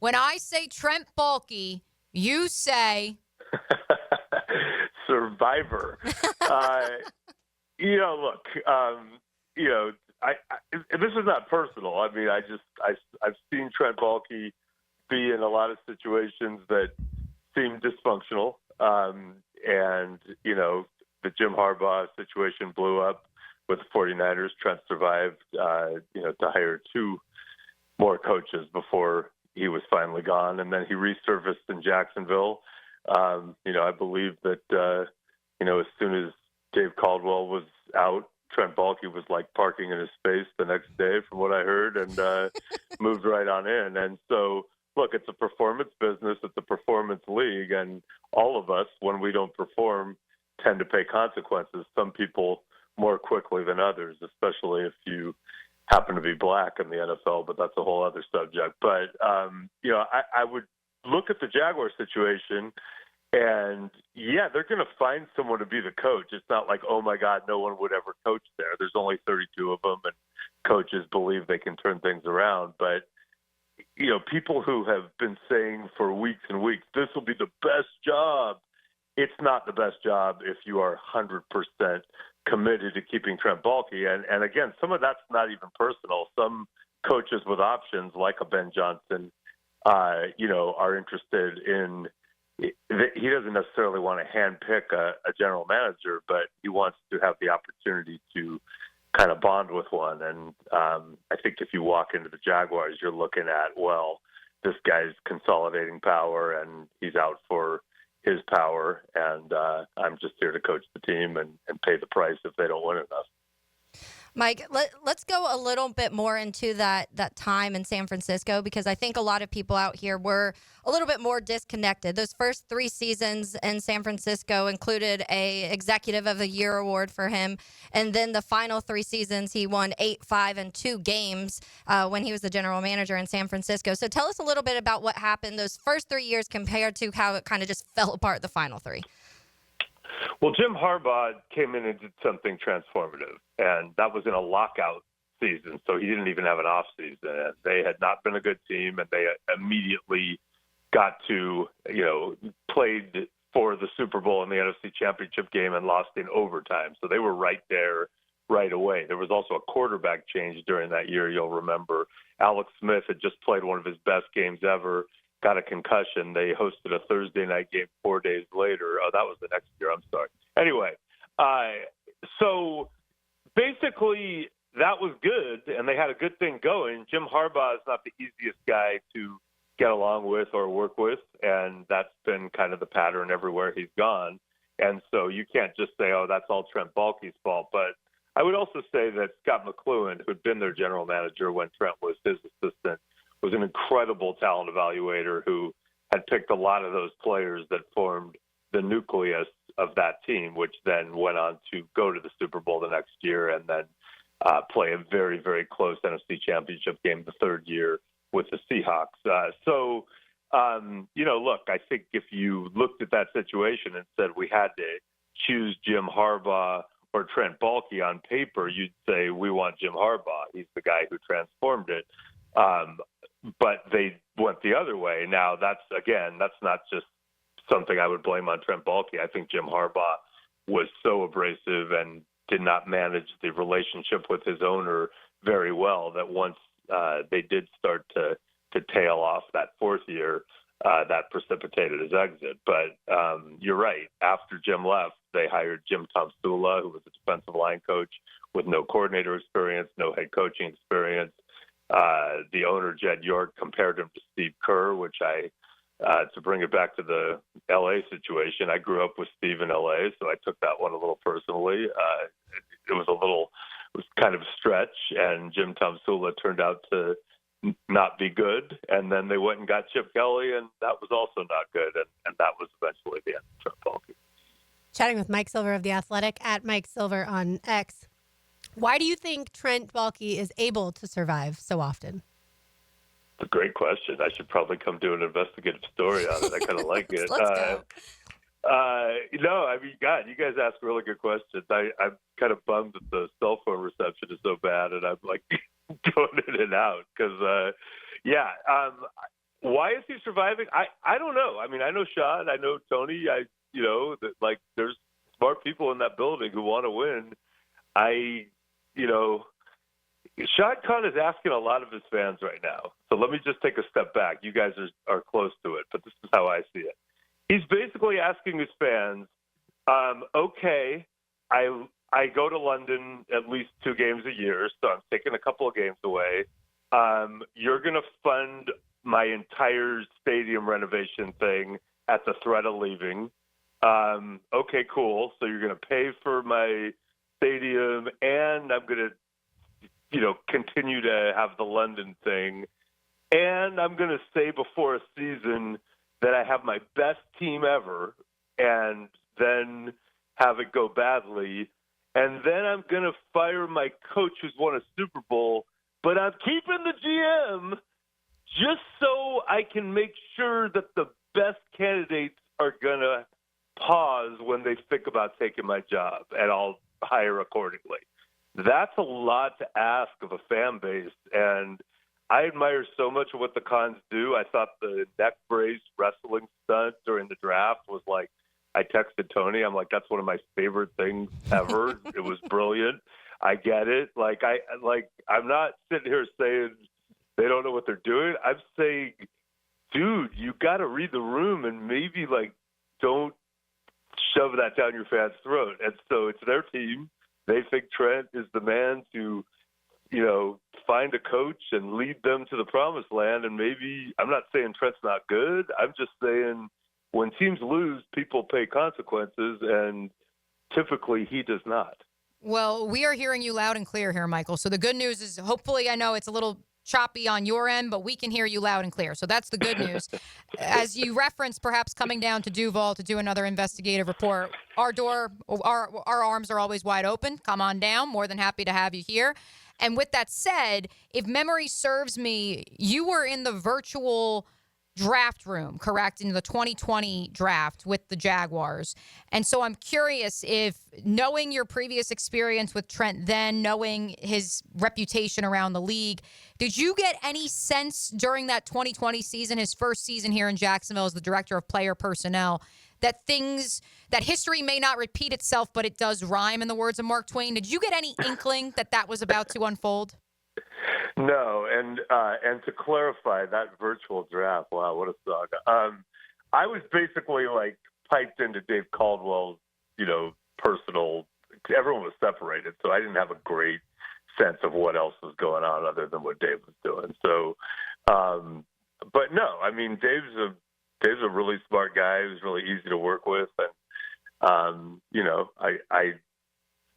When I say Trent Baalke, you say Survivor. Look, this is not personal. I mean, I've seen Trent Baalke be in a lot of situations that seem dysfunctional. And, the Jim Harbaugh situation blew up with the 49ers. Trent survived, to hire two more coaches before he was finally gone. And then he resurfaced in Jacksonville. I believe that, as soon as Dave Caldwell was out, Trent Baalke was like parking in his space the next day, from what I heard, and moved right on in. And so, look, it's a performance business. It's a performance league. And all of us, when we don't perform, tend to pay consequences. Some people more quickly than others, especially if you happen to be black in the NFL, but that's a whole other subject. But, I would look at the Jaguar situation, and, yeah, they're going to find someone to be the coach. It's not like, oh, my God, no one would ever coach there. There's only 32 of them, and coaches believe they can turn things around. But, people who have been saying for weeks and weeks, this will be the best job. It's not the best job if you are 100% committed to keeping Trent Baalke. And again, some of that's not even personal. Some coaches with options, like a Ben Johnson, are interested in – he doesn't necessarily want to handpick a general manager, but he wants to have the opportunity to kind of bond with one. And I think if you walk into the Jaguars, you're looking at, well, this guy's consolidating power, and he's out for his power, and I'm just here to coach the team and pay the price if they don't win enough. Mike, let's go a little bit more into that time in San Francisco, because I think a lot of people out here were a little bit more disconnected. Those first 3 seasons in San Francisco included a Executive of the Year award for him, and then the final 3 seasons he won 8, 5, and 2 games when he was the general manager in San Francisco. So tell us a little bit about what happened those first 3 years compared to how it kind of just fell apart the final 3. Well, Jim Harbaugh came in and did something transformative, and that was in a lockout season, so he didn't even have an off season. They had not been a good team, and they immediately got to, played for the Super Bowl in the NFC Championship game and lost in overtime. So they were right there right away. There was also a quarterback change during that year, you'll remember. Alex Smith had just played one of his best games ever, got a concussion. They hosted a Thursday night game 4 days later. Oh, that was the next year. I'm sorry. Anyway, so basically that was good, and they had a good thing going. Jim Harbaugh is not the easiest guy to get along with or work with, and that's been kind of the pattern everywhere he's gone. And so you can't just say, oh, that's all Trent Baalke's fault. But I would also say that Scott McCloughan, who had been their general manager when Trent was his assistant, was an incredible talent evaluator who had picked a lot of those players that formed the nucleus of that team, which then went on to go to the Super Bowl the next year and then play a very, very close NFC Championship game the third year with the Seahawks. Look, I think if you looked at that situation and said we had to choose Jim Harbaugh or Trent Baalke on paper, you'd say we want Jim Harbaugh. He's the guy who transformed it. But they went the other way. Now, that's not just something I would blame on Trent Baalke. I think Jim Harbaugh was so abrasive and did not manage the relationship with his owner very well that once they did start to tail off that 4th year, that precipitated his exit. But you're right. After Jim left, they hired Jim Tomsula, who was a defensive line coach with no coordinator experience, no head coaching experience. The owner, Jed York, compared him to Steve Kerr, which to bring it back to the L.A. situation, I grew up with Steve in L.A., so I took that one a little personally. It was kind of a stretch, and Jim Tomsula turned out to not be good. And then they went and got Chip Kelly, and that was also not good. And that was eventually the end of Trent Baalke. Chatting with Mike Silver of The Athletic, at Mike Silver on X. Why do you think Trent Baalke is able to survive so often? It's a great question. I should probably come do an investigative story on it. I kind of like it. Let's go. God, you guys ask really good questions. I'm kind of bummed that the cell phone reception is so bad, and I'm like going in and out because, why is he surviving? I don't know. I mean, I know Shad, I know Tony. There's smart people in that building who want to win. Shad Khan is asking a lot of his fans right now. So let me just take a step back. You guys are close to it, but this is how I see it. He's basically asking his fans, okay, I go to London at least 2 games a year, so I'm taking a couple of games away. You're going to fund my entire stadium renovation thing at the threat of leaving. Okay, cool. So you're going to pay for my stadium, and I'm going to, continue to have the London thing. And I'm going to say before a season that I have my best team ever, and then have it go badly. And then I'm going to fire my coach who's won a Super Bowl, but I'm keeping the GM just so I can make sure that the best candidates are going to pause when they think about taking my job, and I'll hire accordingly. That's a lot to ask of a fan base, and I admire so much of what the Khans do. I thought the neck brace wrestling stunt during the draft was like, I texted Tony. I'm like, that's one of my favorite things ever. It was brilliant. I get it. I'm not sitting here saying they don't know what they're doing. I'm saying, dude, you got to read the room and maybe don't shove that down your fan's throat. And so it's their team. They think Trent is the man to, find a coach and lead them to the promised land. And maybe, I'm not saying Trent's not good. I'm just saying when teams lose, people pay consequences, and typically he does not. Well, we are hearing you loud and clear here, Michael. So the good news is, hopefully, I know it's a little choppy on your end, but we can hear you loud and clear. So that's the good news. As you referenced, perhaps coming down to Duval to do another investigative report, our arms are always wide open. Come on down. More than happy to have you here. And with that said, if memory serves me, you were in the virtual draft room, correct, in the 2020 draft with the Jaguars. And so I'm curious if, knowing your previous experience with Trent then, knowing his reputation around the league, did you get any sense during that 2020 season, his first season here in Jacksonville as the director of player personnel, that history may not repeat itself, but it does rhyme, in the words of Mark Twain? Did you get any inkling that was about to unfold? No, and to clarify, that virtual draft, wow, what a saga. I was basically piped into Dave Caldwell's, personal. Everyone was separated, so I didn't have a great sense of what else was going on other than what Dave was doing. So, but no, I mean, Dave's a really smart guy. He was really easy to work with, and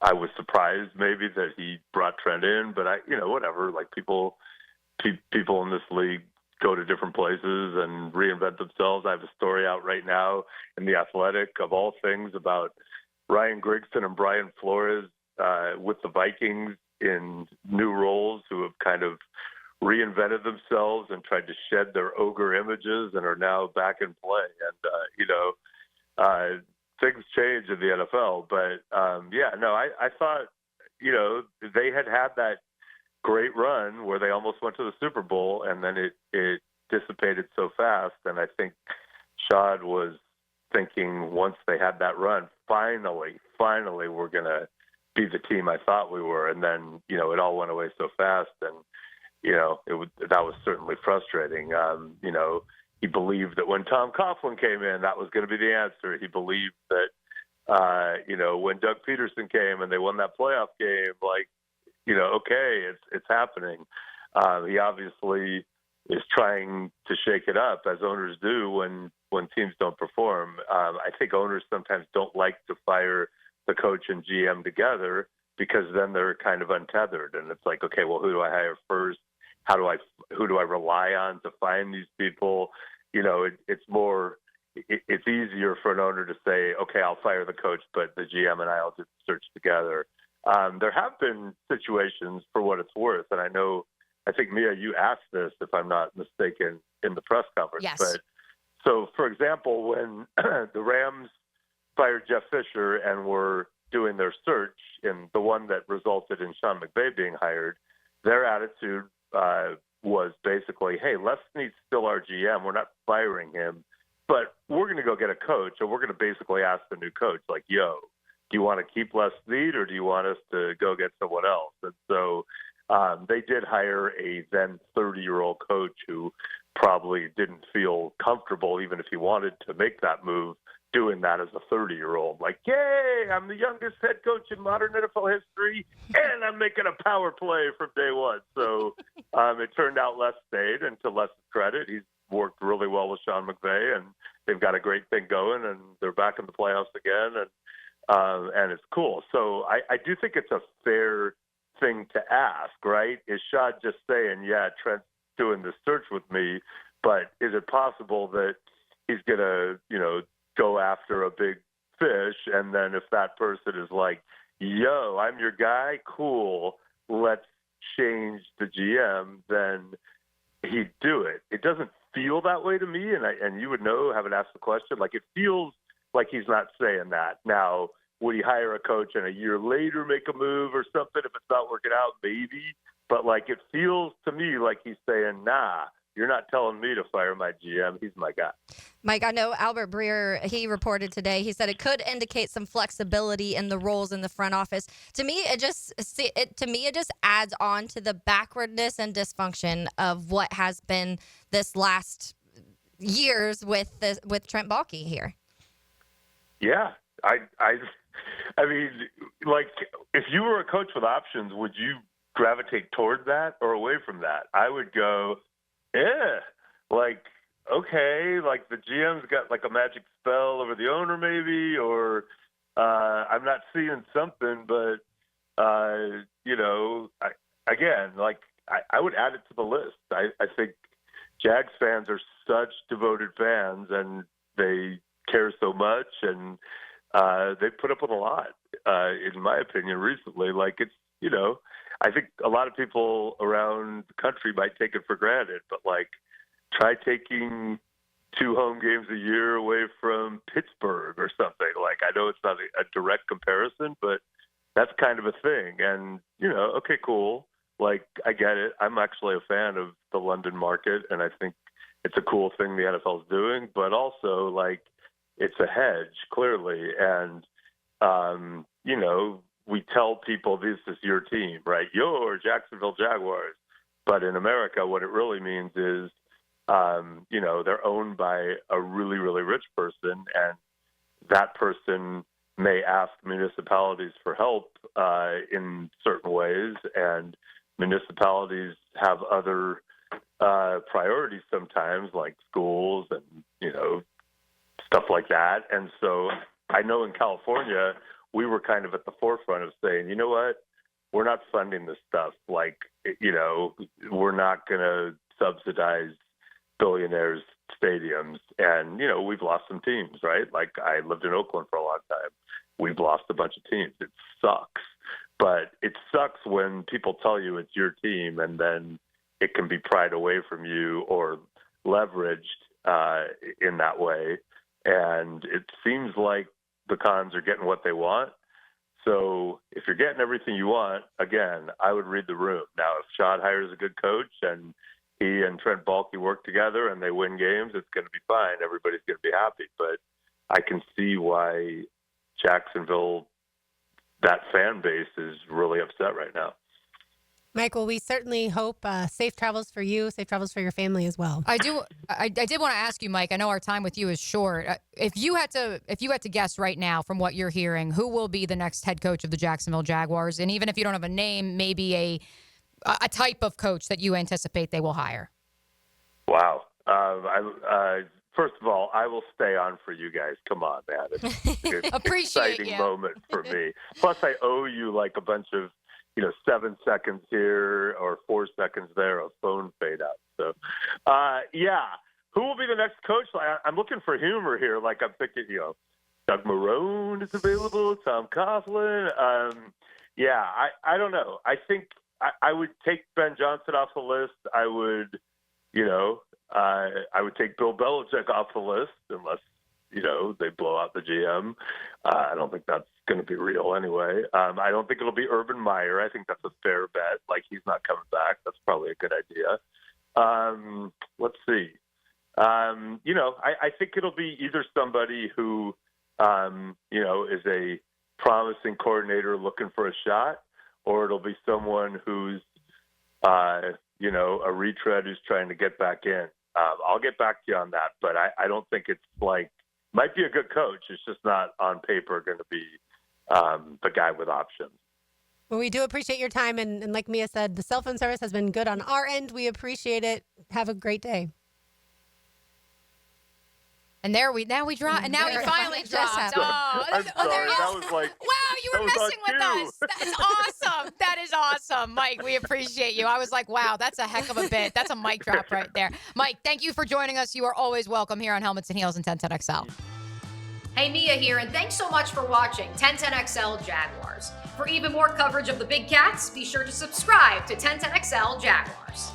I was surprised maybe that he brought Trent in, but whatever. People in this league go to different places and reinvent themselves. I have a story out right now in The Athletic, of all things, about Ryan Grigson and Brian Flores with the Vikings in new roles, who have kind of reinvented themselves and tried to shed their ogre images and are now back in play. And, things change in the NFL, but I thought, they had that great run where they almost went to the Super Bowl, and then it dissipated so fast. And I think Shad was thinking, once they had that run, finally, we're going to be the team I thought we were. And then, it all went away so fast, and, that was certainly frustrating. He believed that when Tom Coughlin came in, that was going to be the answer. He believed that, when Doug Peterson came and they won that playoff game, okay, it's happening. He obviously is trying to shake it up, as owners do when teams don't perform. I think owners sometimes don't like to fire the coach and GM together, because then they're kind of untethered. And it's like, okay, well, who do I hire first? Who do I rely on to find these people? It's easier for an owner to say, okay, I'll fire the coach, but the GM and I'll do the search together. There have been situations, for what it's worth, and I think, Mia, you asked this, if I'm not mistaken, in the press conference. Yes. But so, for example, when the Rams fired Jeff Fisher and were doing their search, in the one that resulted in Sean McVay being hired, their attitude was basically, hey, Les Snead's still our GM. We're not firing him, but we're going to go get a coach, and we're going to basically ask the new coach, like, yo, do you want to keep Les Snead or do you want us to go get someone else? And so they did hire a then 30-year-old coach who probably didn't feel comfortable, even if he wanted to make that move, doing that as a 30-year-old. Like, yay, I'm the youngest head coach in modern NFL history, and I'm making a power play from day one. So it turned out Les stayed, and to Les' credit, he's worked really well with Sean McVay, and they've got a great thing going, and they're back in the playoffs again, and it's cool. So I do think it's a fair thing to ask, right? Is Shad just saying, yeah, Trent's doing this search with me, but is it possible that he's going to, go after a big fish, and then if that person is like, yo, I'm your guy, cool, let's change the GM, then he'd do it. It doesn't feel that way to me, and you would know, having asked the question, like it feels like he's not saying that. Now, would he hire a coach and a year later make a move or something if it's not working out? Maybe. But, like, it feels to me like he's saying, nah, you're not telling me to fire my GM. He's my guy. Mike, I know Albert Breer, he reported today, he said it could indicate some flexibility in the roles in the front office. To me, it just adds on to the backwardness and dysfunction of what has been this last years with Trent Baalke here. Yeah. I mean, like, if you were a coach with options, would you gravitate toward that or away from that? I would go, like, okay, like the GM's got like a magic spell over the owner maybe, or I'm not seeing something, but, I would add it to the list. I think Jags fans are such devoted fans, and they care so much, and they put up with a lot, in my opinion, recently. Like, it's, I think a lot of people around the country might take it for granted, but, like, try taking 2 home games a year away from Pittsburgh or something. Like, I know it's not a direct comparison, but that's kind of a thing. And, okay, cool. Like, I get it. I'm actually a fan of the London market, and I think it's a cool thing the NFL's doing, but also, like, it's a hedge, clearly. And, we tell people this is your team, right? Your Jacksonville Jaguars. But in America, what it really means is, they're owned by a really, really rich person, and that person may ask municipalities for help in certain ways, and municipalities have other priorities sometimes, like schools and, stuff like that. And so I know in California, we were kind of at the forefront of saying, you know what, we're not funding this stuff. Like, we're not going to subsidize billionaires' stadiums. And, we've lost some teams, right? Like, I lived in Oakland for a long time. We've lost a bunch of teams. It sucks. But it sucks when people tell you it's your team and then it can be pried away from you or leveraged in that way. And it seems like the Cons are getting what they want. So if you're getting everything you want, again, I would read the room. Now, if Shad hires a good coach and he and Trent Baalke work together and they win games, it's going to be fine. Everybody's going to be happy. But I can see why Jacksonville, that fan base, is really upset right now. Michael, we certainly hope safe travels for you, safe travels for your family as well. I did want to ask you, Mike. I know our time with you is short. If you had to guess right now from what you're hearing, who will be the next head coach of the Jacksonville Jaguars? And even if you don't have a name, maybe a type of coach that you anticipate they will hire. Wow. First of all, I will stay on for you guys. Come on, man. It's an exciting moment for me. Plus, I owe you like a bunch of 7 seconds here or 4 seconds there of phone fade out. So, who will be the next coach? I'm looking for humor here. Like, I'm thinking, Doug Marrone is available, Tom Coughlin. I don't know. I think I would take Ben Johnson off the list. I would, I would take Bill Belichick off the list unless, they blow out the GM. I don't think that's going to be real anyway. I don't think it'll be Urban Meyer. I think that's a fair bet. Like, he's not coming back. That's probably a good idea. Let's see. I think it'll be either somebody who, is a promising coordinator looking for a shot, or it'll be someone who's, a retread who's trying to get back in. I'll get back to you on that, but I don't think it's might be a good coach. It's just not on paper going to be the guy with options. Well, we do appreciate your time. And like Mia said, the cell phone service has been good on our end. We appreciate it. Have a great day. And now we finally Just dropped. happened. I'm sorry. There he is. That was like, Wow, you were that was on messing with cue. us. That's awesome. That is awesome, Mike. We appreciate you. I was like, wow, that's a heck of a bit. That's a mic drop right there. Mike, thank you for joining us. You are always welcome here on Helmets and Heels and 1010XL. Hey, Mia here, and thanks so much for watching 1010XL Jaguars. For even more coverage of the Big Cats, be sure to subscribe to 1010XL Jaguars.